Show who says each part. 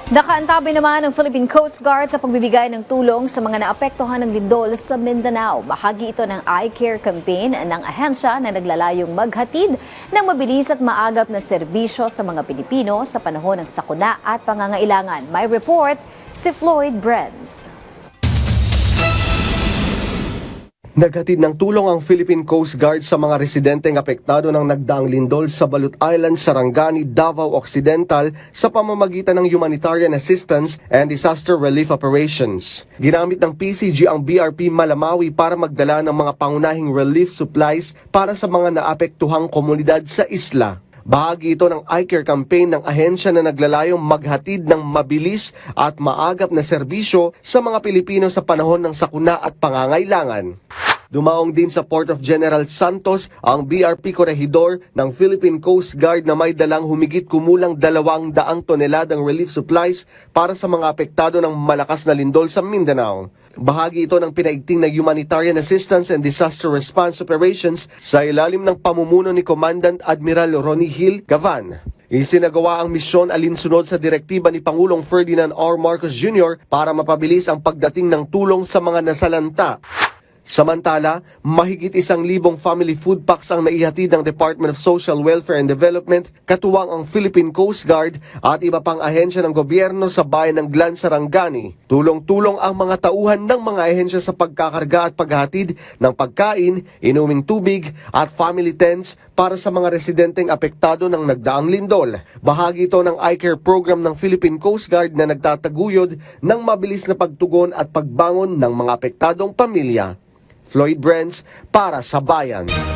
Speaker 1: Nakaantabi naman ng Philippine Coast Guard sa pagbibigay ng tulong sa mga naapektuhan ng lindol sa Mindanao. Bahagi ito ng I-Care campaign ng ahensya na naglalayong maghatid ng mabilis at maagap na serbisyo sa mga Pilipino sa panahon ng sakuna at pangangailangan. May report si Floyd Brenz.
Speaker 2: Naghatid ng tulong ang Philippine Coast Guard sa mga residenteng apektado ng nagdaang lindol sa Balut Island, Sarangani, Davao Occidental sa pamamagitan ng Humanitarian Assistance and Disaster Relief Operations. Ginamit ng PCG ang BRP Malamawi para magdala ng mga pangunahing relief supplies para sa mga naapektuhang komunidad sa isla. Bahagi ito ng I-Care campaign ng ahensya na naglalayong maghatid ng mabilis at maagap na serbisyo sa mga Pilipino sa panahon ng sakuna at pangangailangan. Dumaong din sa Port of General Santos ang BRP Corregidor ng Philippine Coast Guard na may dalang humigit kumulang 200 toneladang relief supplies para sa mga apektado ng malakas na lindol sa Mindanao. Bahagi ito ng pinaigting na Humanitarian Assistance and Disaster Response Operations sa ilalim ng pamumuno ni Commandant Admiral Ronnie Hill Gavan. Isinagawa ang misyon alinsunod sa direktiba ni Pangulong Ferdinand R. Marcos Jr. para mapabilis ang pagdating ng tulong sa mga nasalanta. Samantala, mahigit 1,000 family food packs ang naihatid ng Department of Social Welfare and Development, katuwang ang Philippine Coast Guard at iba pang ahensya ng gobyerno sa bayan ng Glan, Sarangani. Tulong-tulong ang mga tauhan ng mga ahensya sa pagkakarga at paghatid ng pagkain, inuming tubig at family tents para sa mga residenteng apektado ng nagdaang lindol. Bahagi ito ng I-Care program ng Philippine Coast Guard na nagtataguyod ng mabilis na pagtugon at pagbangon ng mga apektadong pamilya. Floyd Brenz para sa Bayan.